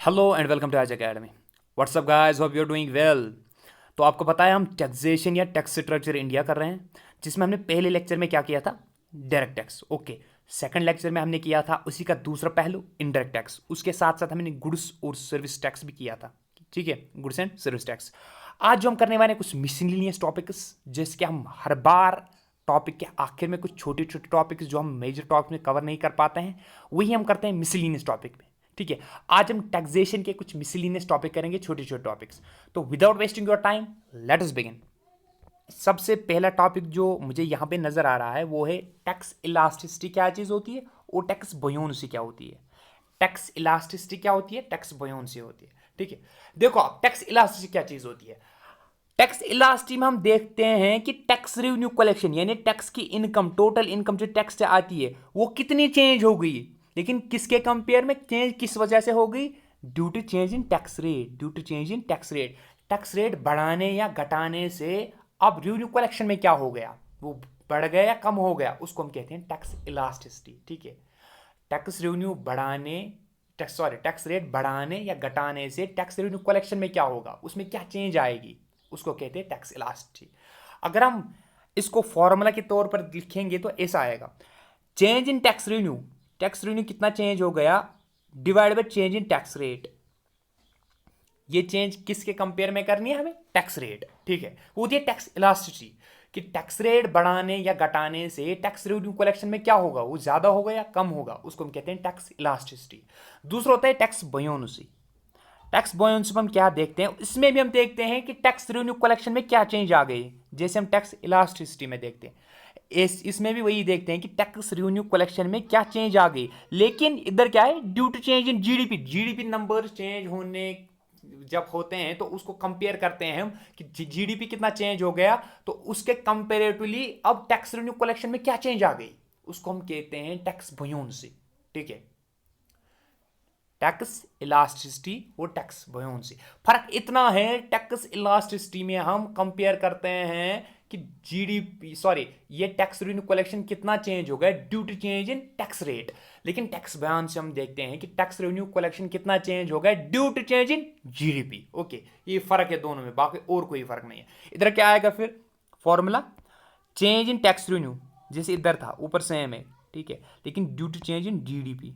Hello and welcome to Aaj academy. What's up guys, hope you are doing well. तो आपको पता है हम टैक्सेशन या टैक्स स्ट्रक्चर इंडिया कर रहे हैं, जिसमें हमने पहले लेक्चर में क्या किया था, direct tax. Okay, second lecture में हमने किया था उसी का दूसरा पहलू, इनडायरेक्ट टैक्स। उसके साथ साथ हमने गुड्स और सर्विस टैक्स भी किया था। ठीक है, गुड्स एंड सर्विस टैक्स। आज जो हम करने वाले हैं कुछ मिसलिनियस टॉपिक्स, जिसके हम हर बार टॉपिक के आखिर में कुछ छोटे छोटे टॉपिक्स जो हम मेजर टॉपिक में कवर नहीं कर पाते हैं, वही हम करते हैं मिसलिनियस टॉपिक में। ठीक है, आज हम टैक्सेशन के कुछ मिसलिनियस टॉपिक करेंगे, छोटे छोटे टॉपिक्स। तो without wasting your time, let us begin. सबसे पहला टॉपिक जो मुझे यहाँ पे नजर आ रहा है वो है टैक्स इलास्टिसिटी क्या चीज़ होती है और टैक्स बुयोंसी क्या होती है। टैक्स इलास्टिसिटी क्या होती है, टैक्स बुयोंसी होती है। ठीक है, देखो आप टैक्स इलास्टिसिटी क्या चीज़ होती है। टैक्स इलास्टिसिटी में हम देखते हैं कि टैक्स रेवेन्यू कलेक्शन यानी टैक्स की इनकम, टोटल इनकम जो टैक्स से आती है वो कितनी चेंज हो गई, लेकिन किसके कंपेयर में चेंज किस वजह से हो गई, due to change in tax rate. Due to change in tax rate बढ़ाने या घटाने से अब रेवेन्यू कलेक्शन में क्या हो गया, वो बढ़ गया या कम हो गया, उसको हम कहते हैं टैक्स इलास्टिसिटी। ठीक है, टैक्स रेवेन्यू बढ़ाने, टैक्स रेट बढ़ाने या घटाने से टैक्स रेवेन्यू कलेक्शन में क्या होगा, उसमें क्या चेंज आएगी, उसको कहते हैं टैक्स इलास्टिसिटी। अगर हम इसको फॉर्मूला के तौर पर लिखेंगे तो ऐसा आएगा, चेंज इन टैक्स रेवेन्यू कितना चेंज हो गया divide by change in tax rate. ये चेंज किसके कंपेयर में करनी है हमें, टैक्स रेट। ठीक है, वो होती है टैक्स इलास्टिसिटी, कि टैक्स रेट बढ़ाने या घटाने से टैक्स रेवेन्यू कलेक्शन में क्या होगा, वो ज्यादा होगा या कम होगा, उसको हम कहते हैं टैक्स इलास्टिसिटी। दूसरा होता है टैक्स बुयोंसी। टैक्स बुयोंसी में हम क्या देखते हैं, इसमें भी हम देखते हैं कि टैक्स रेवेन्यू कलेक्शन में क्या चेंज आ गई, जैसे हम टैक्स इलास्टिसिटी में देखते हैं। इसमें भी वही देखते हैं कि टैक्स रेवेन्यू कलेक्शन में क्या चेंज आ गई, लेकिन इधर क्या है, due to change in GDP. GDP number change होने जब होते हैं तो उसको कंपेयर करते हैं हम कि जीडीपी कितना चेंज हो गया, तो उसके कंपेरेटिवली अब टैक्स रेवेन्यू कलेक्शन में क्या चेंज आ गई, उसको हम कहते हैं टैक्स बुयोंसी। ठीक है, टैक्स इलास्टिसिटी और टैक्स बुयोंसी, फर्क इतना है, टैक्स इलास्टिसिटी में हम कंपेयर करते हैं कि जीडीपी ये टैक्स रेवेन्यू कलेक्शन कितना चेंज हो गया due to change in tax rate, लेकिन टैक्स बुयोंसी हम देखते हैं कि टैक्स रेवेन्यू कलेक्शन कितना चेंज हो गया due to change in GDP. Okay, ये फर्क है दोनों में, बाकी और कोई फर्क नहीं है। इधर क्या आएगा फिर formula, change in tax revenue जैसे इधर था ऊपर सेम है। ठीक है, लेकिन due to change in GDP,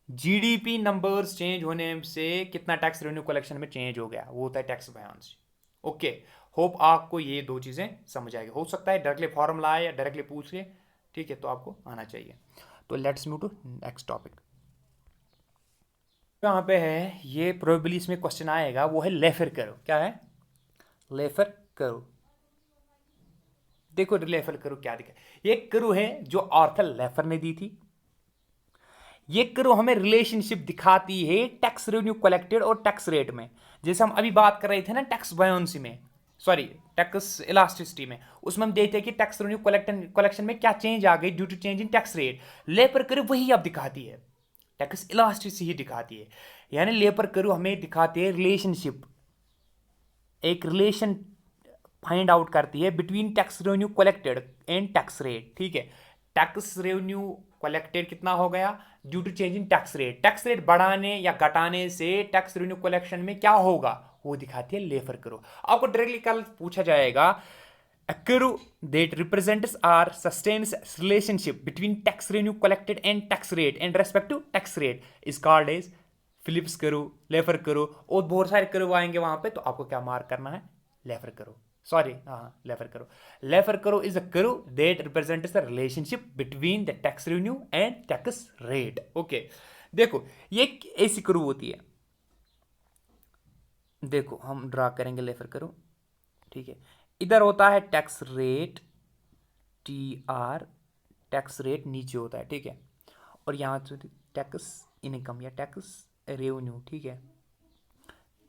GDP numbers change होने से कितना टैक्स रेवेन्यू कलेक्शन में चेंज हो गया, वो होता है टैक्स बुयोंसी। ओके, होप आपको ये दो चीजें समझ आएगी। हो सकता है डायरेक्टली फॉर्मूला आए या डायरेक्टली पूछ ले, ठीक है, तो आपको आना चाहिए। तो let's move to next topic. यहाँ पे है, ये प्रोबेबली इसमें क्वेश्चन आएगा, वो है लेफर करो। क्या है, लेफर करो। देखो लेफर करो क्या दिखा, ये करो है जो आर्थर लेफर ने दी थी। ये करो हमें रिलेशनशिप दिखाती है टैक्स रेवेन्यू कलेक्टेड और टैक्स रेट में, जैसे हम अभी बात कर रहे थे ना टैक्स बुयोंसी में, टैक्स इलास्टिसिटी में, उसमें हम देखते हैं कि टैक्स रेवेन्यू कलेक्शन में क्या चेंज आ गई due to change in tax rate. Laffer करो वही अब दिखाती है, टैक्स इलास्टिसिटी ही दिखाती है, यानी लेपर करो हमें दिखाती है रिलेशनशिप, एक रिलेशन फाइंड आउट करती है between tax revenue collected and tax rate. ठीक है, टैक्स रेवेन्यू कलेक्टेड कितना हो गया due to change in tax rate, tax rate बढ़ाने या घटाने से टैक्स रेवेन्यू कलेक्शन में क्या होगा, वो दिखाती है लेफर करो। आपको डायरेक्टली कल पूछा जाएगा, a curve that represents or sustains relationship between tax revenue collected and tax rate and respect to tax rate is called as Phillips करो, लेफर करो, और बहुत सारे करो आएंगे वहां पे, तो आपको क्या मार्क करना है, लेफर करो। हाँ लेफर करो। लेफर करो इज अ करो that represents the relationship between the tax revenue and tax rate. Okay, देखो ये एक ऐसी करो होती है, देखो हम ड्रा करेंगे लेफर करो। ठीक है, इधर होता है tax rate, T R, tax rate नीचे होता है। ठीक है, और यहाँ से टैक्स इनकम या टैक्स रेवेन्यू। ठीक है,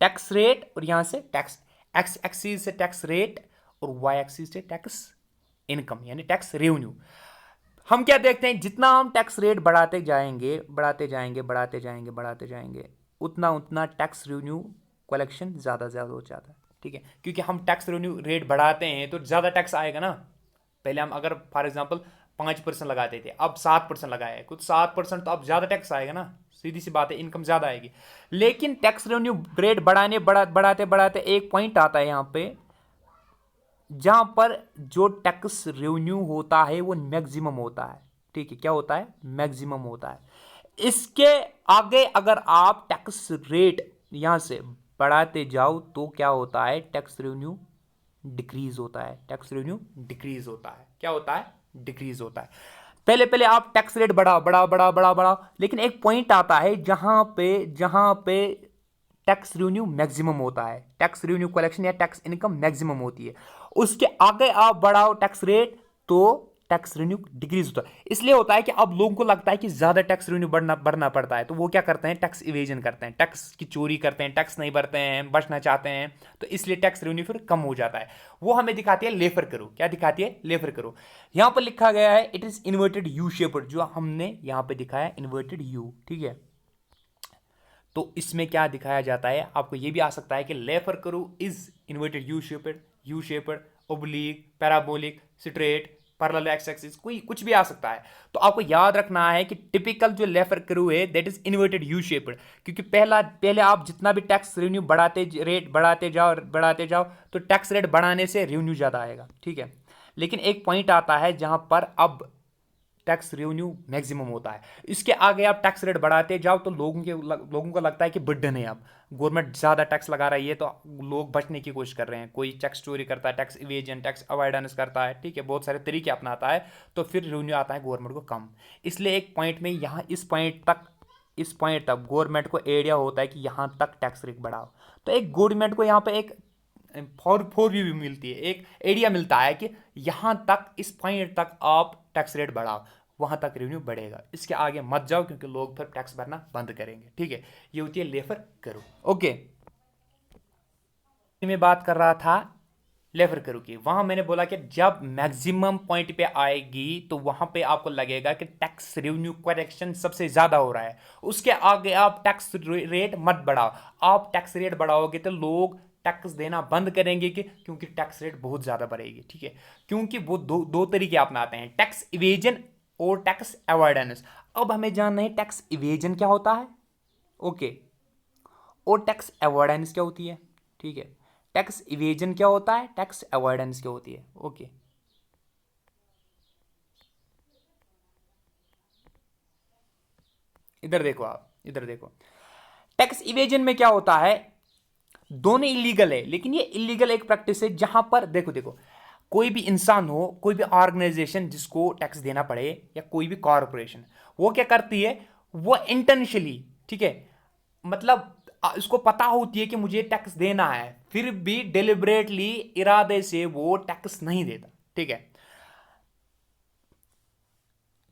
टैक्स रेट और यहाँ से टैक्स, एक्स एक्सिस से टैक्स रेट और वाई एक्सिस से टैक्स इनकम यानी टैक्स रेवेन्यू। हम क्या देखते हैं, जितना हम टैक्स रेट बढ़ाते जाएंगे बढ़ाते जाएंगे बढ़ाते जाएंगे बढ़ाते जाएंगे, उतना उतना टैक्स रेवेन्यू कलेक्शन ज़्यादा ज़्यादा हो जाता है। ठीक है, क्योंकि हम टैक्स रेवेन्यू रेट बढ़ाते हैं तो ज़्यादा टैक्स आएगा ना। पहले हम अगर फॉर एग्जांपल 5% लगाते थे, अब 7% लगाया है। कुछ 7% तो अब ज़्यादा टैक्स आएगा ना, सीधी सी बात है, इनकम ज़्यादा आएगी। लेकिन टैक्स रेवेन्यू रेट बढ़ाते बढ़ाते एक पॉइंट आता है यहाँ पे, जहाँ पर जो टैक्स रेवेन्यू होता है वो मैक्सिमम होता है। ठीक है, क्या होता है? मैक्सिमम होता है। इसके आगे अगर आप टैक्स रेट यहां से बढ़ाते जाओ तो क्या होता है? टैक्स रेवेन्यू डिक्रीज होता है। टैक्स रेवेन्यू डिक्रीज होता है। क्या होता है? डिक्रीज होता है। पहले पहले आप टैक्स रेट बढ़ाओ, लेकिन एक पॉइंट आता है जहां पे टैक्स रेवेन्यू मैक्सिमम होता है, टैक्स रेवेन्यू कलेक्शन या टैक्स इनकम मैक्सिमम होती है। उसके आगे आप बढ़ाओ टैक्स रेट तो टैक्स रेवेन्यू डिक्रीज होता है। इसलिए होता है कि अब लोगों को लगता है कि ज्यादा टैक्स रेवेन्यू बढ़ना पड़ता है, तो वो क्या करते हैं? टैक्स इवेजन करते हैं, टैक्स की चोरी करते हैं, टैक्स नहीं भरते हैं, बचना चाहते हैं, तो इसलिए टैक्स रेवेन्यू फिर कम हो जाता है। वो हमें दिखाती है लेफर करो। क्या दिखाती है? लेफर करो। यहां पर लिखा गया है it is inverted U shaped, जो हमने यहां पर दिखाया इन्वर्टेड यू। ठीक है, तो इसमें क्या दिखाया जाता है? आपको यह भी आ सकता है कि लेफर करो is inverted you shaped, oblique, parabolic, straight, parallel x axis, कोई कुछ भी आ सकता है। तो आपको याद रखना है कि टिपिकल जो लेफर करो है that is inverted you shaped, क्योंकि पहले आप जितना भी टैक्स रेवेन्यू रेट बढ़ाते जाओ तो टैक्स रेट बढ़ाने से रेवेन्यू ज्यादा आएगा। ठीक है, लेकिन एक पॉइंट आता है जहां पर अब टैक्स रेवेन्यू मैक्सिमम होता है। इसके आगे आप टैक्स रेट बढ़ाते जाओ तो लोगों को लगता है कि बर्डन है, अब गवर्नमेंट ज़्यादा टैक्स लगा रही है, तो लोग बचने की कोशिश कर रहे हैं। कोई टैक्स चोरी करता है, टैक्स इवेजन, टैक्स अवॉइडेंस करता है, ठीक है, बहुत सारे तरीके अपनाता है, तो फिर रेवेन्यू आता है गवर्नमेंट को कम। इसलिए एक पॉइंट में यहाँ इस पॉइंट तक गवर्नमेंट को आइडिया होता है कि यहाँ तक टैक्स रेट बढ़ाओ, तो एक गवर्नमेंट को यहाँ पे एक फोर व्यू भी मिलती है, एक आइडिया मिलता है कि यहां तक, इस पॉइंट तक आप टैक्स रेट बढ़ाओ, वहां तक रेवेन्यू बढ़ेगा, इसके आगे मत जाओ क्योंकि लोग फिर टैक्स भरना बंद करेंगे। ठीक है, ये होती है लेफर करो। ओके, मैं बात कर रहा था लेफर करो की। वहां मैंने बोला कि जब मैक्सिमम पॉइंट पे आएगी तो वहां पे आपको लगेगा कि टैक्स रेवेन्यू करेक्शन सबसे ज्यादा हो रहा है, उसके आगे आप टैक्स रेट मत बढ़ाओ। आप टैक्स रेट बढ़ाओगे तो लोग टैक्स देना बंद करेंगे, कि क्योंकि टैक्स रेट बहुत ज्यादा बढ़ेगी। ठीक है, क्योंकि वो दो तरीके अपनाते हैं, टैक्स इवेजन और टैक्स अवॉइडेंस। अब हमें जानना है टैक्स इवेजन क्या होता है, ओके, और टैक्स अवॉइडेंस क्या होती है। ठीक है, टैक्स इवेजन क्या होता है, टैक्स अवॉइडेंस क्या होती है। ओके, इधर देखो, आप इधर देखो, टैक्स इवेजन में क्या होता है, दोनों इलीगल है, लेकिन ये इलीगल एक प्रैक्टिस है जहां पर देखो देखो, कोई भी इंसान हो, कोई भी ऑर्गेनाइजेशन जिसको टैक्स देना पड़े, या कोई भी कॉरपोरेशन, वो क्या करती है, वो इंटेंशनली, ठीक है, मतलब इसको पता होती है कि मुझे टैक्स देना है, फिर भी डिलिबरेटली, इरादे से वो टैक्स नहीं देता। ठीक है,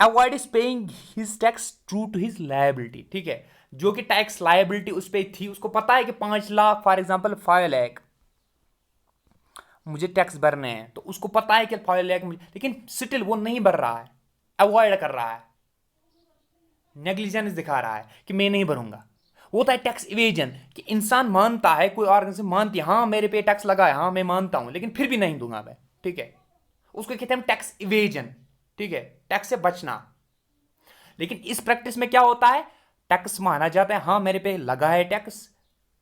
avoid is paying his tax true to his liability. ठीक है, जो कि टैक्स लायबिलिटी उस पर थी, उसको पता है कि 5 लाख, फॉर एग्जाम्पल 5 लाख मुझे टैक्स भरने हैं, तो उसको पता है कि 5 लाख मुझे, लेकिन स्टिल वो नहीं भर रहा है, अवॉइड कर रहा है, नेग्लिजेंस दिखा रहा है कि मैं नहीं भरूंगा। वो होता है टैक्स इवेजन, कि इंसान मानता है, कोई ऑर्गेनाइजेशन मानती है, हाँ मेरे पे टैक्स लगा है, हाँ मैं मानता हूं, लेकिन फिर भी नहीं दूंगा मैं। ठीक है, उसको कहते हैं टैक्स इवेजन। ठीक है, टैक्स से बचना। लेकिन इस प्रैक्टिस में क्या होता है, टैक्स माना जाता है, हाँ मेरे पे लगा है tax,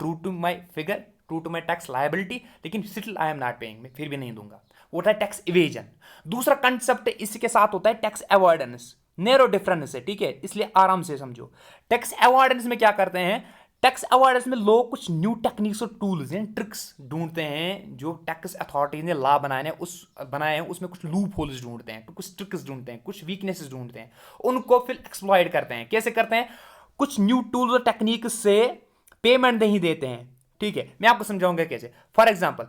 true to my figure, true to my tax liability, लेकिन still I am not paying, मैं फिर भी नहीं दूंगा। वो होता है टैक्स इवेजन। दूसरा कंसेप्ट इसके साथ होता है टैक्स अवॉइडेंस, नैरो डिफरेंस है। ठीक है, इसलिए आराम से समझो। टैक्स अवॉइडेंस में क्या करते हैं, टैक्स अवॉइडेंस में लोग कुछ न्यू टेक्निक्स और टूल्स हैं, ट्रिक्स ढूंढते हैं, जो टैक्स अथॉरिटीज ने लॉ बनाए हैं उसमें कुछ लूप होल्स ढूंढते हैं, कुछ ट्रिक्स ढूंढते हैं, कुछ वीकनेसेस ढूंढते हैं, उनको फिर एक्सप्लॉइट करते हैं। कैसे करते हैं, कुछ न्यू टूल्स और टेक्निक से पेमेंट नहीं देते हैं। ठीक है, मैं आपको समझाऊंगा कैसे। फॉर एग्जाम्पल,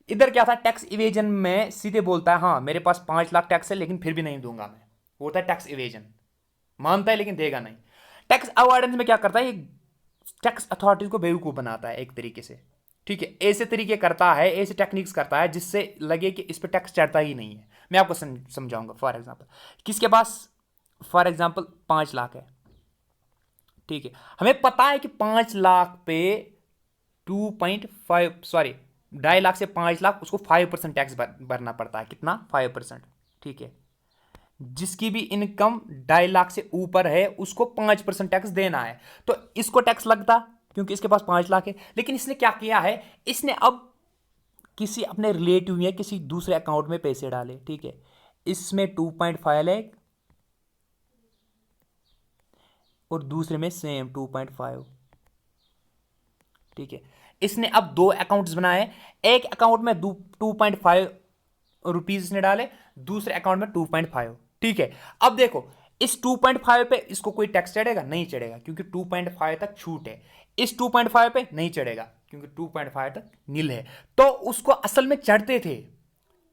इधर क्या था, टैक्स इवेजन में सीधे बोलता है हाँ मेरे पास 5 लाख टैक्स है, लेकिन फिर भी नहीं दूंगा मैं, वो होता है टैक्स इवेजन, मानता है लेकिन देगा नहीं। टैक्स अवॉइडेंस में क्या करता है, टैक्स अथॉरिटीज को बेवकूफ बनाता है एक तरीके से। ठीक है, ऐसे तरीके करता है, ऐसे टेक्निक्स करता है जिससे लगे कि इस पर टैक्स चढ़ता ही नहीं है। मैं आपको समझाऊंगा। फॉर एग्जाम्पल, किसके पास फॉर एग्जाम्पल 5 लाख है, ठीक है, हमें पता है कि 5 लाख पे 2.5 सॉरी 2.5 लाख से 5 लाख, उसको 5% टैक्स भरना पड़ता है। कितना? 5%। ठीक है, जिसकी भी इनकम 2.5 लाख से ऊपर है उसको 5% टैक्स देना है। तो इसको टैक्स लगता क्योंकि इसके पास 5 लाख है। लेकिन इसने क्या किया है, इसने अब किसी अपने रिलेटिव या किसी दूसरे अकाउंट में पैसे डाले, ठीक है। इसमें 2.5 लाख और दूसरे में सेम 2.5, ठीक है। इसने अब दो अकाउंट्स बनाए, एक अकाउंट में 2.5 रुपीज इसने डाले, दूसरे अकाउंट में 2.5, ठीक है। अब देखो इस 2.5 पे इसको कोई टैक्स चढ़ेगा? नहीं चढ़ेगा, क्योंकि 2.5 तक छूट है। इस 2.5 पे नहीं चढ़ेगा क्योंकि 2.5 तक नील है। तो उसको असल में चढ़ते थे,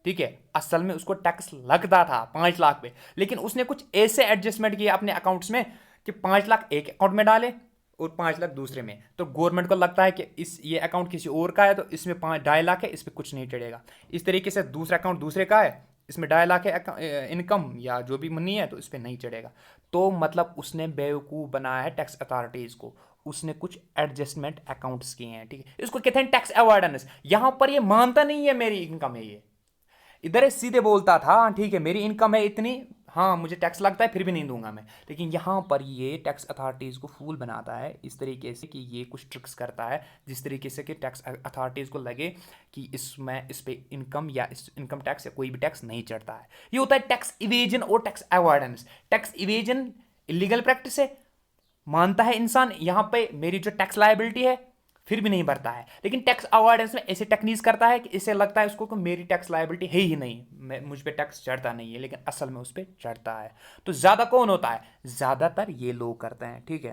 ठीक है, असल में उसको टैक्स लगता था 5 लाख पे। लेकिन उसने कुछ ऐसे एडजस्टमेंट किए अपने अकाउंट्स में कि 5 लाख एक अकाउंट में डाले और 5 लाख दूसरे में। तो गवर्नमेंट को लगता है कि ये अकाउंट किसी और का है तो इसमें 2.5 लाख है, इस पर कुछ नहीं चढ़ेगा। इस तरीके से दूसरा अकाउंट दूसरे का है, इसमें 2.5 लाख है इनकम या जो भी मनी है, तो इस पर नहीं चढ़ेगा। तो मतलब उसने बेवकूफ़ बनाया है टैक्स अथॉरिटीज़ को, उसने कुछ एडजस्टमेंट अकाउंट्स किए हैं, ठीक है। इसको कहते हैं टैक्स अवॉइडेंस। यहां पर ये मानता नहीं है मेरी इनकम है, ये इधर सीधे बोलता था ठीक है मेरी इनकम है इतनी, हाँ मुझे टैक्स लगता है फिर भी नहीं दूंगा मैं। लेकिन यहाँ पर ये टैक्स अथॉरिटीज़ को फूल बनाता है इस तरीके से कि ये कुछ ट्रिक्स करता है जिस तरीके से कि टैक्स अथॉरिटीज़ को लगे कि इसमें इस पे इनकम या इस इनकम टैक्स या कोई भी टैक्स नहीं चढ़ता है। ये होता है टैक्स इवेजन और tax avoidance. Tax evasion illegal practice है, मानता है इंसान यहाँ पे मेरी जो टैक्स लायबिलिटी है फिर भी नहीं भरता है। लेकिन टैक्स अवॉइडेंस में ऐसे टेक्निक्स करता है कि इसे लगता है उसको कि मेरी टैक्स लायबिलिटी है ही नहीं, मुझ पे टैक्स चढ़ता नहीं है, लेकिन असल में उस पर चढ़ता है। तो ज़्यादा कौन होता है? ज़्यादातर ये लोग करते हैं, ठीक है,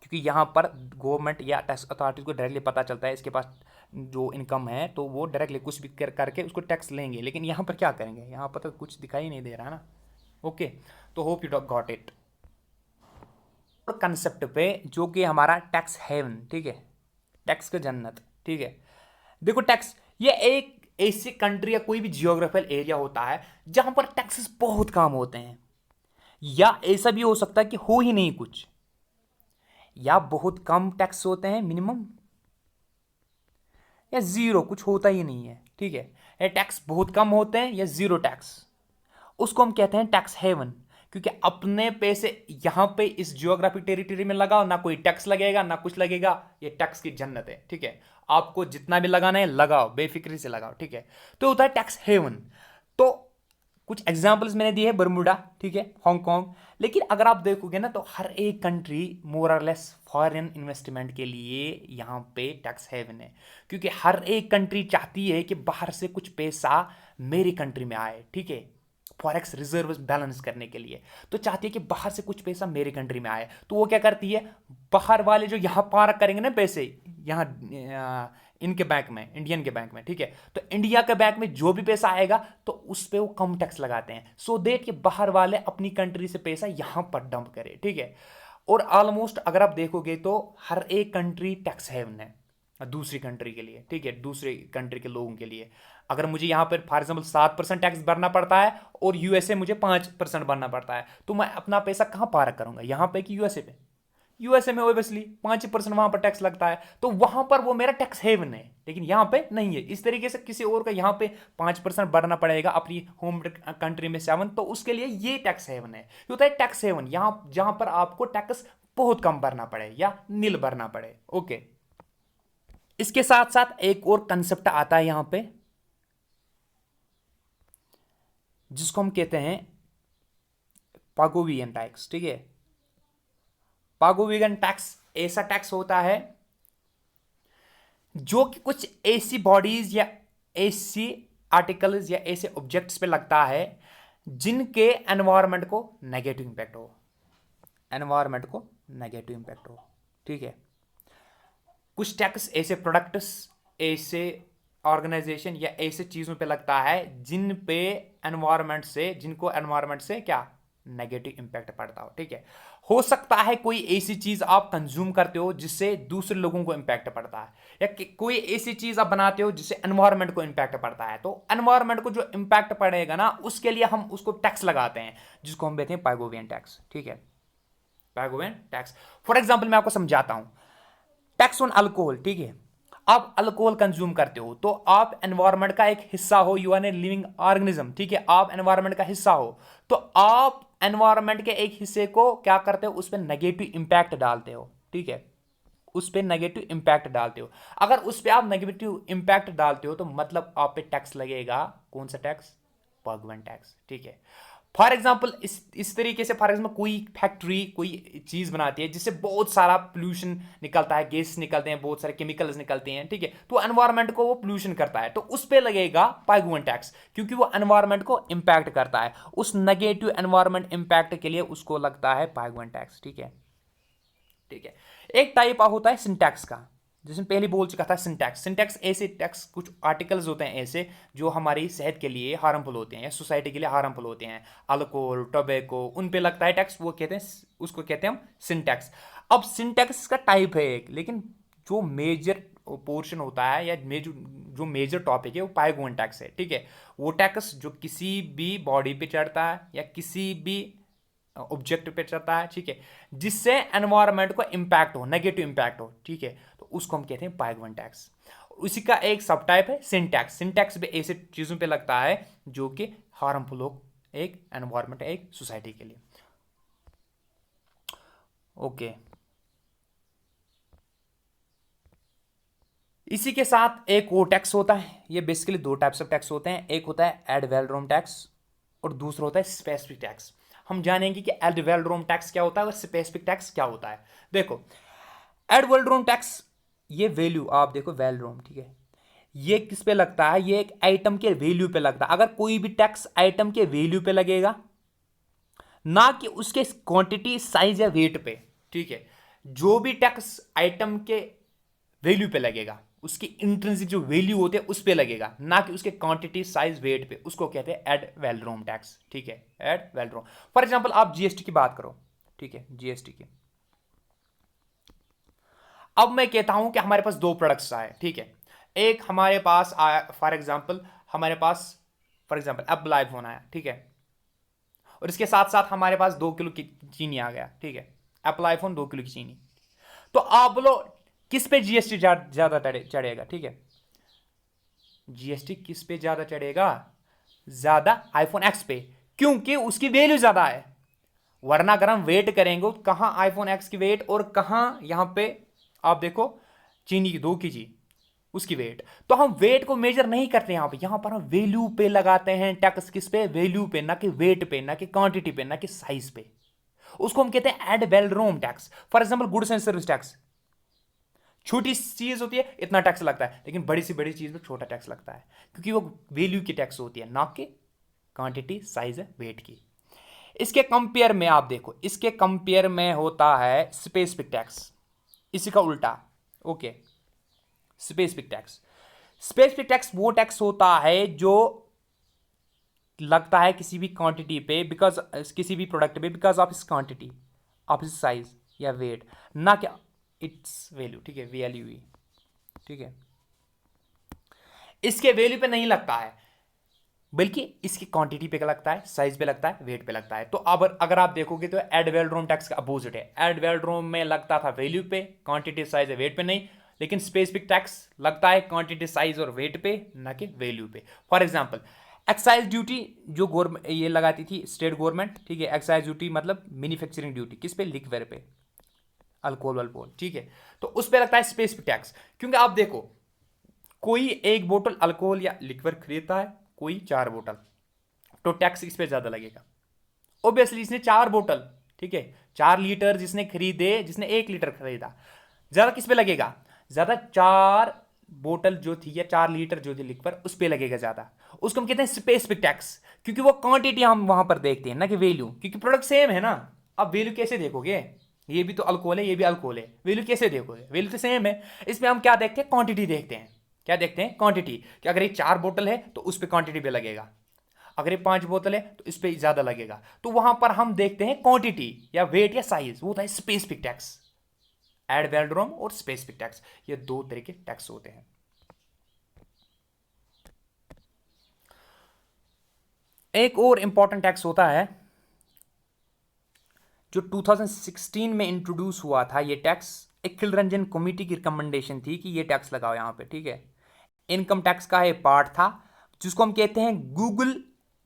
क्योंकि यहाँ पर गवर्नमेंट या टैक्स अथॉरिटी को डायरेक्टली पता चलता है इसके पास जो इनकम है, तो वो डायरेक्टली कुछ भी करके उसको टैक्स लेंगे। लेकिन यहाँ पर क्या करेंगे, यहाँ पर तो कुछ दिखाई नहीं दे रहा ना। ओके, तो hope you got it. Concept पे जो कि हमारा टैक्स हेवन, ठीक है, टैक्स का जन्नत, ठीक है। देखो टैक्स ये एक ऐसी कंट्री या कोई भी जियोग्राफिकल एरिया होता है जहां पर टैक्सेस बहुत कम होते हैं, या ऐसा भी हो सकता है कि हो ही नहीं कुछ, या बहुत कम टैक्स होते हैं मिनिमम, या जीरो कुछ होता ही नहीं है, ठीक है। या टैक्स बहुत कम होते हैं या जीरो टैक्स, उसको हम कहते हैं टैक्स हेवन। क्योंकि अपने पैसे यहां पे इस जियोग्राफिक टेरिटरी में लगाओ, ना कोई टैक्स लगेगा ना कुछ लगेगा, ये टैक्स की जन्नत है, ठीक है। आपको जितना भी लगाना है लगाओ, बेफिक्री से लगाओ, ठीक है। तो होता है टैक्स हेवन। तो कुछ एग्जांपल्स मैंने दिए हैं, बरमूडा, ठीक है, हांगकांग। लेकिन अगर आप देखोगे ना तो हर एक कंट्री मोर और लेस फॉरेन इन्वेस्टमेंट के लिए यहाँ पे टैक्स हेवन है। क्योंकि हर एक कंट्री चाहती है कि बाहर से कुछ पैसा मेरी कंट्री में आए, ठीक है, फॉरेक्स रिजर्व बैलेंस करने के लिए। तो चाहती है कि बाहर से कुछ पैसा मेरी कंट्री में आए। तो वो क्या करती है, बाहर वाले जो यहाँ पार्क करेंगे ना पैसे, यहाँ इनके बैंक में, इंडियन के बैंक में, ठीक है, तो इंडिया के बैंक में जो भी पैसा आएगा तो उस पर वो कम टैक्स लगाते हैं, सो देट कि बाहर वाले अपनी कंट्री से पैसा यहाँ पर डंप करे, ठीक है। और ऑलमोस्ट अगर आप देखोगे तो हर एक कंट्री टैक्स हेवन है दूसरी कंट्री के लिए, ठीक है, दूसरे कंट्री के लोगों के लिए। अगर मुझे यहाँ पर फॉर एग्जाम्पल 7% टैक्स भरना पड़ता है और यूएसए मुझे 5% भरना पड़ता है, तो मैं अपना पैसा कहाँ पार्क करूंगा, यहाँ पे कि यूएसए पे? यूएसए में ऑब्वियसली 5% वहां पर टैक्स लगता है, तो वहां पर वो मेरा टैक्स हेवन है, लेकिन यहाँ पे नहीं है। इस तरीके से किसी और का यहाँ पे 5% भरना पड़ेगा, अपनी होम कंट्री में 7, तो उसके लिए ये टैक्स हेवन है। ये होता है टैक्स हेवन, यहाँ जहां पर आपको टैक्स बहुत कम भरना पड़े या नील भरना पड़े। ओके, इसके साथ साथ एक और कंसेप्ट आता है यहां पे जिसको हम कहते हैं पागोवियन टैक्स, ठीक है। पागोवियन टैक्स ऐसा टैक्स होता है जो कि कुछ ऐसी बॉडीज या ऐसी आर्टिकल्स या ऐसे ऑब्जेक्ट्स पे लगता है जिनके एनवायरनमेंट को नेगेटिव इंपैक्ट हो, एनवायरनमेंट को नेगेटिव इंपैक्ट हो, ठीक है। कुछ टैक्स ऐसे प्रोडक्ट्स, ऐसे ऑर्गेनाइजेशन या ऐसे चीज़ों पे लगता है जिन पे एनवायरनमेंट से, जिनको एनवायरनमेंट से क्या नेगेटिव इंपैक्ट पड़ता हो, ठीक है। हो सकता है कोई ऐसी चीज आप कंज्यूम करते हो जिससे दूसरे लोगों को इंपैक्ट पड़ता है, या कोई ऐसी चीज आप बनाते हो जिससे एनवायरनमेंट को इंपैक्ट पड़ता है। तो एनवायरनमेंट को जो इंपैक्ट पड़ेगा ना उसके लिए हम उसको टैक्स लगाते हैं, जिसको हम कहते हैं पाइगोवियन टैक्स, ठीक है, पाइगोवियन टैक्स। फॉर एग्जाम्पल मैं आपको समझाता हूं, टैक्स ऑन अल्कोहल, ठीक है। आप अल्कोहल कंज्यूम करते हो तो आप एनवायरनमेंट का एक हिस्सा हो, you are a living organism, ठीक है, आप एनवायरनमेंट का हिस्सा हो, तो आप एनवायरनमेंट के एक हिस्से को क्या करते हो, उस पर नेगेटिव इंपैक्ट डालते हो, ठीक है, उस पर नेगेटिव इंपैक्ट डालते हो। अगर उस पर आप नेगेटिव इंपैक्ट डालते हो तो मतलब आप पे टैक्स लगेगा। कौन सा टैक्स? पर्गमेंट टैक्स, ठीक है। फॉर एग्जाम्पल इस तरीके से, फॉर एग्जाम्पल कोई फैक्ट्री कोई चीज बनाती है जिससे बहुत सारा पोल्यूशन निकलता है, गैस निकलते हैं, बहुत सारे केमिकल्स निकलते हैं, ठीक है, तो एनवायरनमेंट को वो पोल्यूशन करता है, तो उस पर लगेगा पाइगुएंट टैक्स, क्योंकि वो एनवायरनमेंट को इंपैक्ट करता है, उस नेगेटिव एनवायरनमेंट इंपैक्ट के लिए उसको लगता है पाइगुएंट टैक्स, ठीक है, ठीक है। एक टाइप होता है सिंटैक्स का, जिसमें पहले बोल चुका था सिंटैक्स। सिंटैक्स ऐसे टैक्स, कुछ आर्टिकल्स होते हैं ऐसे जो हमारी सेहत के लिए हार्मफुल होते हैं या सोसाइटी के लिए हार्मफुल होते हैं, अल्कोहल, टोबैको, उन पे लगता है टैक्स, वो कहते हैं, उसको कहते हैं हम सिंटैक्स। अब सिंटैक्स का टाइप है एक, लेकिन जो मेजर पोर्शन होता है या जो मेजर टॉपिक है वो पाइगोन टैक्स है, ठीक है। वो टैक्स जो किसी भी बॉडी पे चढ़ता है या किसी भी ऑब्जेक्ट पे चढ़ता है, ठीक है, जिससे एनवायरनमेंट को इंपैक्ट हो, नेगेटिव इंपैक्ट हो, ठीक है, तो उसको हम कहते हैं पाइगवन टैक्स। उसी का एक सब टाइप है सिंटैक्स। सिंटैक्स भी ऐसे चीजों पे लगता है जो कि हार्मफुल हो एक एनवायरनमेंट, एक सोसाइटी के लिए। ओके, इसी के साथ एक और टैक्स होता है। ये बेसिकली दो टाइप्स ऑफ टैक्स होते हैं, एक होता है एड वैलोरम टैक्स और दूसरा होता है स्पेसिफिक टैक्स। हम जानेंगे कि एड वैलोरम टैक्स क्या होता है और स्पेसिफिक टैक्स क्या होता है। देखो, एड वैलोरम टैक्स, ये वैल्यू आप देखो वैलोरम, ठीक है, ये किस पे लगता है? ये एक आइटम के वैल्यू पे लगता है। अगर कोई भी टैक्स आइटम के वैल्यू पे लगेगा, ना कि उसके क्वांटिटी, साइज या वेट पे, ठीक है, जो भी टैक्स आइटम के वैल्यू पे लगेगा, उसकी इंट्रिंसिक जो वैल्यू होती है उस पे लगेगा, ना कि उसके क्वांटिटी, साइज, वेट पे, उसको कहते हैं एड वैलोरम टैक्स, ठीक है, एड वैलोरम। फॉर एग्जांपल आप जीएसटी की बात करो, ठीक है, जीएसटी की। अब मैं कहता हूं कि हमारे पास दो प्रोडक्ट्स आए, ठीक है, एक हमारे पास आया, फॉर एग्जांपल हमारे पास, फॉर एग्जांपल एप्पल आईफोन आया, ठीक है, और इसके साथ साथ हमारे पास 2 किलो की चीनी आ गया, ठीक है, एप्पल आईफोन 2 किलो की चीनी। तो आप बोलो किस पे जीएसटी ज्यादा चढ़ेगा? ठीक है, जीएसटी किस पे ज्यादा चढ़ेगा? ज्यादा आईफोन एक्स पे, क्योंकि उसकी वैल्यू ज्यादा है। वरना अगर हम वेट करेंगे, कहां आईफोन एक्स की वेट और कहां यहां पे आप देखो चीनी की 2 केजी उसकी वेट, तो हम वेट को मेजर नहीं करते यहां पर हम वैल्यू पे लगाते हैं टैक्स। किस पे? वैल्यू पे, ना कि वेट पे, ना कि क्वांटिटी पे, ना कि साइज पे। उसको हम कहते हैं ad valorem tax. For example goods and service tax, छोटी चीज होती है इतना टैक्स लगता है, लेकिन बड़ी से बड़ी चीज में छोटा टैक्स लगता है, क्योंकि वो वैल्यू की टैक्स होती है, ना कि क्वांटिटी, साइज, वेट की। इसके कंपेयर में आप देखो, इसके कंपेयर में होता है स्पेसिफिक टैक्स, इसी का उल्टा। Okay, specific tax, specific tax वो टैक्स होता है जो लगता है किसी भी क्वांटिटी पे, बिकॉज किसी भी प्रोडक्ट पे, बिकॉज ऑफ इस क्वांटिटी, ऑफ इस साइज या वेट, ना क्या इट्स वैल्यू, ठीक है, वैल्यू, ठीक है, इसके वैल्यू पे नहीं लगता है, बल्कि इसकी क्वांटिटी पे लगता है, साइज पे लगता है, वेट पे लगता है। तो अब अगर आप देखोगे तो एड वैलोरम टैक्स का अपोजिट है। एड वैलोरम में लगता था वैल्यू पे, क्वांटिटी, साइज, वेट पे नहीं, लेकिन स्पेसिफिक टैक्स लगता है क्वांटिटी, साइज और वेट पे, ना कि वैल्यू पे। फॉर एग्जांपल एक्साइज ड्यूटी जो गवर्नमेंट ये लगाती थी, स्टेट गवर्नमेंट, ठीक है, एक्साइज ड्यूटी मतलब मैन्युफैक्चरिंग ड्यूटी, किस पे? लिक्वेयर पे, अल्कोहल वल्कोहल, ठीक है, तो उस पे लगता है स्पेसिफिक टैक्स। क्योंकि आप देखो, कोई एक बोतल अल्कोहल या लिक्विड खरीदता है, कोई 4 बोतल, तो टैक्स इस पे ज्यादा लगेगा। ऑब्वियसली इसने 4 बोतल, ठीक है, 4 लीटर जिसने खरीदे, जिसने 1 लीटर खरीदा, ज्यादा किस पे लगेगा? ज्यादा 4 बोतल जो थी या 4 लीटर जो थी लिक्विड, उस पे लगेगा ज्यादा। उसको हम कहते हैं स्पेसिफिक टैक्स, क्योंकि वो क्वांटिटी हम वहां पर देखते हैं, ना कि वैल्यू, क्योंकि प्रोडक्ट सेम है ना। अब वैल्यू कैसे देखोगे? ये भी तो अल्कोहल है, ये भी अल्कोहल है, वैल्यू कैसे देखोगे? वैल्यू तो सेम है। इसमें हम क्या देखते हैं? क्वांटिटी देखते हैं। क्या देखते हैं? क्वांटिटी, कि अगर ये 4 बोतल है तो उस पर क्वांटिटी पे लगेगा, अगर ये 5 बोतल है तो इस पे ज्यादा लगेगा। तो वहां पर हम देखते हैं क्वांटिटी या वेट या साइज, वो होता है स्पेसिफिक टैक्स। एड वैलोरम और स्पेसिफिक टैक्स, ये दो तरह के टैक्स होते हैं। एक और इंपॉर्टेंट टैक्स होता है जो 2016 में इंट्रोड्यूस हुआ था, ये टैक्स अखिल रंजन कमेटी की रिकमेंडेशन थी कि ये टैक्स लगाओ यहाँ पे, ठीक है। इनकम टैक्स का ये पार्ट था जिसको हम कहते हैं गूगल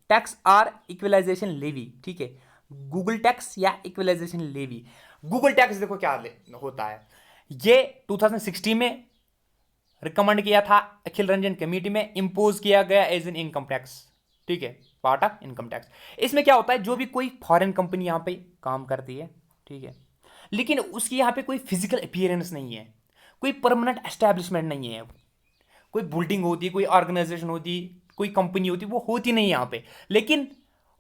टैक्स और इक्वलाइजेशन लेवी, ठीक है। गूगल टैक्स या इक्वलाइजेशन लेवी। गूगल टैक्स देखो क्या होता है, ये 2016 में रिकमेंड किया था अखिल रंजन कमेटी में, इंपोज किया गया एज एन इनकम टैक्स, ठीक है, पार्ट ऑफ इनकम टैक्स। इसमें क्या होता है, जो भी कोई फॉरेन कंपनी यहां पे काम करती है, ठीक है, लेकिन उसकी यहां पे कोई फिजिकल अपीयरेंस नहीं है, कोई परमानेंट एस्टेब्लिशमेंट नहीं है, कोई बिल्डिंग होती, कोई ऑर्गेनाइजेशन होती, कोई कंपनी होती, वो होती नहीं यहां पे, लेकिन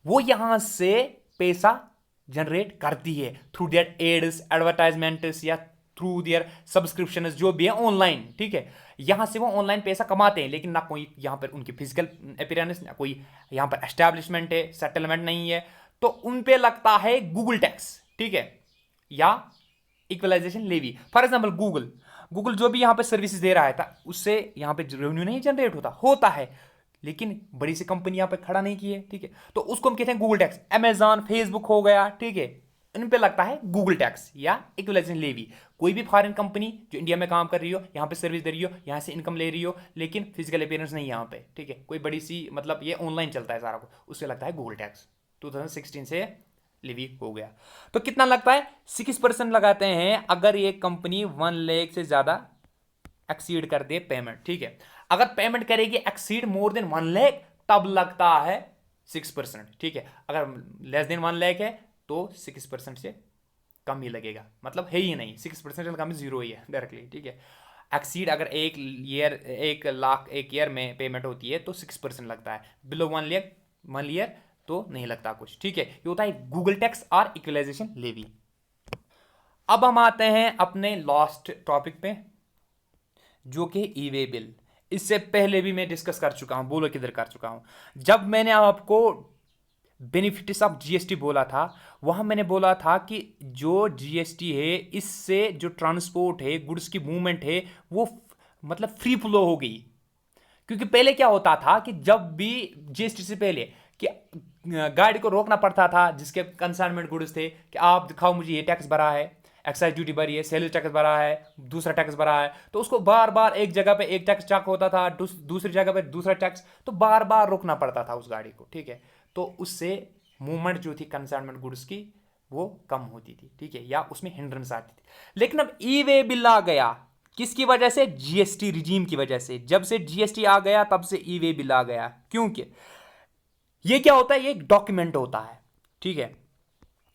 वो यहां से पैसा जनरेट करती है थ्रू देयर एड्स, एडवर्टाइजमेंट्स या थ्रू देयर सब्सक्रिप्शन जो भी है ऑनलाइन, ठीक है। यहां से वो ऑनलाइन पैसा कमाते हैं, लेकिन ना कोई यहां पर उनकी फिजिकल अपीयरेंस, ना कोई यहां पर एस्टैब्लिशमेंट है, सेटलमेंट नहीं है, तो उन पे लगता है गूगल टैक्स, ठीक है, या equalisation levy. For example Google, Google जो भी यहां पे सर्विसेज दे रहा है था, उससे यहां पे रेवेन्यू नहीं जनरेट होता है, लेकिन बड़ी सी कंपनी यहां पे खड़ा नहीं की है, ठीक है, तो उसको हम कहते हैं गूगल टैक्स। अमेजॉन, फेसबुक हो गया, ठीक है, इन पे लगता है गूगल टैक्स या इक्वलाइजेशन लेवी। कोई भी फॉरेन कंपनी जो इंडिया में काम कर रही हो, यहां पे सर्विस दे रही हो, यहां से इनकम ले रही हो, लेकिन फिजिकल अपीयरेंस नहीं यहां पे, ठीक है, कोई बड़ी सी मतलब ये ऑनलाइन चलता है सारा कुछ, उससे लगता है गूगल टैक्स। 2016 से लिवी हो गया। तो कितना लगता है, 6% लगाते हैं अगर ये कंपनी 1 लाख से ज्यादा एक्सीड कर दे पेमेंट, ठीक है। अगर पेमेंट करेगी एक्सीड मोर देन 1 लाख, तब लगता है 6%, ठीक है। अगर लेस देन 1 लाख है तो 6% से कम ही लगेगा, मतलब है ही नहीं, 6% से कम जीरो ही है डायरेक्टली, ठीक है। एक्सीड अगर 1 लाख एक ईयर में पेमेंट होती है तो 6% लगता है, बिलो 1 ईयर तो नहीं लगता कुछ, ठीक है। ये होता है गूगल टैक्स और इक्वलाइजेशन लेवी। अब हम आते हैं अपने लास्ट टॉपिक पे, जो कि ई वे बिल। इससे पहले भी मैं डिस्कस कर चुका हूं, बोलो किधर कर चुका हूं, जब मैंने आपको बेनिफिट्स ऑफ जीएसटी बोला था, वहां मैंने बोला था कि जो जीएसटी है, इससे जो ट्रांसपोर्ट है, गुड्स की मूवमेंट है, वो मतलब फ्री फ्लो हो गई। क्योंकि पहले क्या होता था कि जब भी जीएसटी से पहले कि गाड़ी को रोकना पड़ता था, जिसके कंसाइनमेंट गुड्स थे, कि आप दिखाओ मुझे ये टैक्स भरा है, एक्साइज ड्यूटी भरी है, सेल्स टैक्स भरा है, दूसरा टैक्स भरा है, तो उसको बार बार एक जगह पे एक टैक्स चेक होता था, दूसरी जगह पे दूसरा टैक्स, तो बार बार रोकना पड़ता था उस गाड़ी को, ठीक है। तो उससे मूवमेंट जो थी कंसाइनमेंट गुड्स की, वो कम होती थी, ठीक है, या उसमें हिंड्रेंस आती थी। लेकिन अब ई वे बिल आ गया, किसकी वजह से, जीएसटी रिजीम की वजह से। जब से जीएसटी आ गया तब से ई वे बिल आ गया, क्योंकि ये क्या होता है, ये एक डॉक्यूमेंट होता है, ठीक है,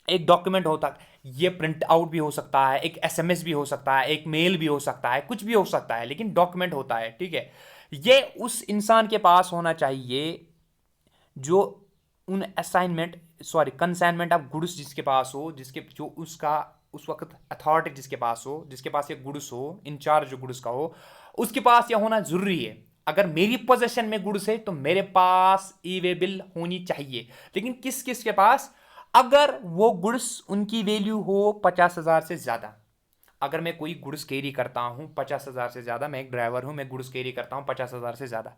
एक डॉक्यूमेंट होता है, ये प्रिंट आउट भी हो सकता है, एक एसएमएस भी हो सकता है, एक मेल भी हो सकता है, कुछ भी हो सकता है, लेकिन डॉक्यूमेंट होता है, ठीक है। ये उस इंसान के पास होना चाहिए जो उन assignment, sorry, consignment of goods जिसके पास हो, जिसके जो उसका उस वक्त अथॉरिटी जिसके पास हो, जिसके पास ये गुड्स हो, इंचार्ज जो गुड्स का हो, उसके पास यह होना जरूरी है। अगर मेरी पोजेशन में गुड्स है तो मेरे पास ई वे बिल होनी चाहिए, लेकिन किस किस के पास, अगर वो गुड्स उनकी वैल्यू हो 50,000 से ज्यादा। अगर मैं कोई गुड्स कैरी करता हूं 50,000 से ज्यादा, मैं एक ड्राइवर हूं, मैं गुड्स कैरी करता हूं 50,000 से ज्यादा,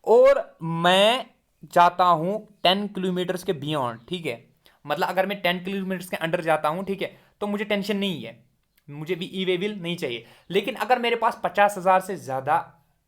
और मैं जाता हूं 10 किलोमीटर के बियॉन्ड, ठीक है, मतलब अगर मैं 10 किलोमीटर के अंडर जाता हूं, ठीक है, तो मुझे टेंशन नहीं है, मुझे भी ई वे बिल नहीं चाहिए। लेकिन अगर मेरे पास 50,000 से ज्यादा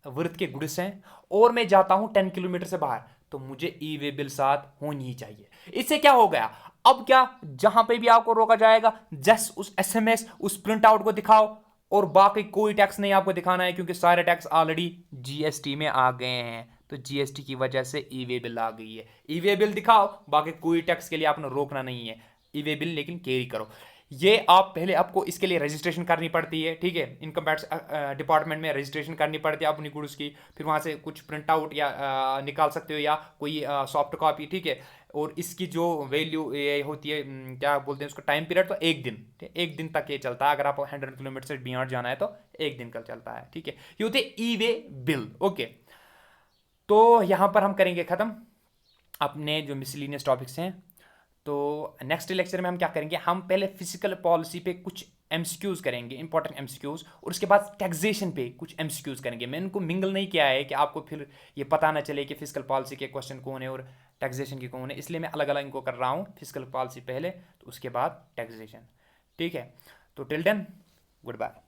वर्थ के गुड्स हैं और मैं जाता हूं 10 किलोमीटर से बाहर, तो मुझे ई वे बिल साथ होनी ही चाहिए। इससे क्या हो गया, अब क्या, जहां पे भी आपको रोका जाएगा, जस्ट उस एसएमएस, उस प्रिंट आउट को दिखाओ, और बाकी कोई टैक्स नहीं आपको दिखाना है, क्योंकि सारे टैक्स ऑलरेडी जीएसटी में आ गए हैं। तो जीएसटी की वजह से ई वे बिल आ गई है, ई वे बिल दिखाओ, बाकी कोई टैक्स के लिए आपने रोकना नहीं है, ई वे बिल लेकिन कैरी करो। ये आप पहले, आपको इसके लिए रजिस्ट्रेशन करनी पड़ती है, ठीक है, इनकम टैक्स डिपार्टमेंट में रजिस्ट्रेशन करनी पड़ती है अपनी गुड्स की, फिर वहाँ से कुछ प्रिंट आउट या निकाल सकते हो, या कोई सॉफ्ट कॉपी, ठीक है। और इसकी जो वैल्यू ये होती है, क्या बोलते हैं उसको, टाइम पीरियड, तो एक दिन, ठीक है, एक दिन तक ये चलता है। अगर आपको 100 किलोमीटर से बियॉन्ड जाना है तो एक दिन का चलता है, ठीक है। ये होते ई वे बिल, ओके। तो यहाँ पर हम करेंगे ख़त्म अपने जो मिसलिनियस टॉपिक्स हैं। तो नेक्स्ट लेक्चर में हम क्या करेंगे, हम पहले फिजिकल पॉलिसी पे कुछ एमसीक्यूज करेंगे, इंपॉर्टेंट एमसीक्यूज, और उसके बाद टैक्सेशन पे कुछ एमसीक्यूज करेंगे। मैंने इनको मिंगल नहीं किया है कि आपको फिर ये पता ना चले कि फिजिकल पॉलिसी के क्वेश्चन कौन है और टैक्सेशन के कौन है, इसलिए मैं अलग अलग इनको कर रहा हूँ, फिजिकल पॉलिसी पहले तो उसके बाद टैक्सेशन, ठीक है। तो टिल देन, गुड बाय।